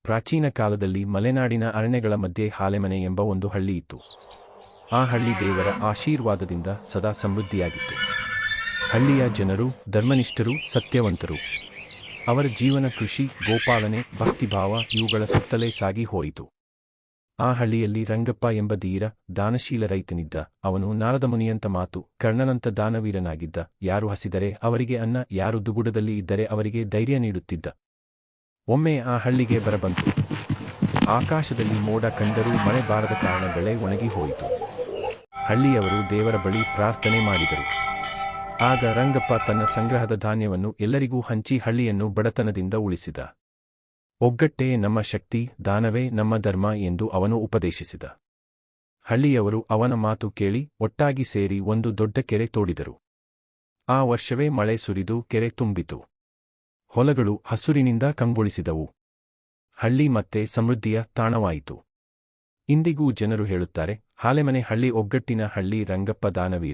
ಪ್ರಾಚೀನ ಕಾಲದಲ್ಲಿ ಮಲೆನಾಡಿನ ಅರಣ್ಯಗಳ ಮಧ್ಯೆ ಹಾಲೆಮನೆ ಎಂಬ ಒಂದು ಹಳ್ಳಿ ಇತ್ತು. ಆ ಹಳ್ಳಿ ದೇವರ ಆಶೀರ್ವಾದದಿಂದ ಸದಾ ಸಮೃದ್ಧಿಯಾಗಿತ್ತು. ಹಳ್ಳಿಯ ಜನರು ಧರ್ಮನಿಷ್ಠರು, ಸತ್ಯವಂತರು. ಅವರ ಜೀವನ ಕೃಷಿ, ಗೋಪಾಲನೆ, ಭಕ್ತಿಭಾವ ಇವುಗಳ ಸುತ್ತಲೇ ಸಾಗಿ ಹೋಯಿತು. ಆ ಹಳ್ಳಿಯಲ್ಲಿ ರಂಗಪ್ಪ ಎಂಬ ಧೀರ, ದಾನಶೀಲ ರೈತನಿದ್ದ. ಅವನು ನಾರದ ಮುನಿಯಂತ ಮಾತು, ಕರ್ಣನಂತ ದಾನವೀರನಾಗಿದ್ದ. ಯಾರು ಹಸಿದರೆ ಅವರಿಗೆ ಅನ್ನ, ಯಾರು ದುಗುಡದಲ್ಲಿ ಇದ್ದರೆ ಅವರಿಗೆ ಧೈರ್ಯ ನೀಡುತ್ತಿದ್ದ. ಒಮ್ಮೆ ಆ ಹಳ್ಳಿಗೆ ಬರಬಂತು. ಆಕಾಶದಲ್ಲಿ ಮೋಡ ಕಂಡರೂ ಮಳೆ ಬಾರದ ಕಾರಣ ಬೆಳೆ ಒಣಗಿ ಹೋಯಿತು. ಹಳ್ಳಿಯವರು ದೇವರ ಬಳಿ ಪ್ರಾರ್ಥನೆ ಮಾಡಿದರು. ಆಗ ರಂಗಪ್ಪ ತನ್ನ ಸಂಗ್ರಹದ ಧಾನ್ಯವನ್ನು ಎಲ್ಲರಿಗೂ ಹಂಚಿ ಹಳ್ಳಿಯನ್ನು ಬಡತನದಿಂದ ಉಳಿಸಿದ. ಒಗ್ಗಟ್ಟೇ ನಮ್ಮ ಶಕ್ತಿ, ದಾನವೇ ನಮ್ಮ ಧರ್ಮ ಎಂದು ಅವನು ಉಪದೇಶಿಸಿದ. ಹಳ್ಳಿಯವರು ಅವನ ಮಾತು ಕೇಳಿ ಒಟ್ಟಾಗಿ ಸೇರಿ ಒಂದು ದೊಡ್ಡ ಕೆರೆ ತೋಡಿದರು. ಆ ವರ್ಷವೇ ಮಳೆ ಸುರಿದು ಕೆರೆ ತುಂಬಿತು. ಹೊಲಗಳು ಹಸುರಿನಿಂದ ಕಂಗೊಳಿಸಿದವು. ಹಳ್ಳಿ ಮತ್ತೆ ಸಮೃದ್ಧಿಯ ತಾಣವಾಯಿತು. ಇಂದಿಗೂ ಜನರು ಹೇಳುತ್ತಾರೆ, ಹಾಲೆಮನೆ ಹಳ್ಳಿ ಒಗ್ಗಟ್ಟಿನ ಹಳ್ಳಿ, ರಂಗಪ್ಪ ದಾನವೀರ.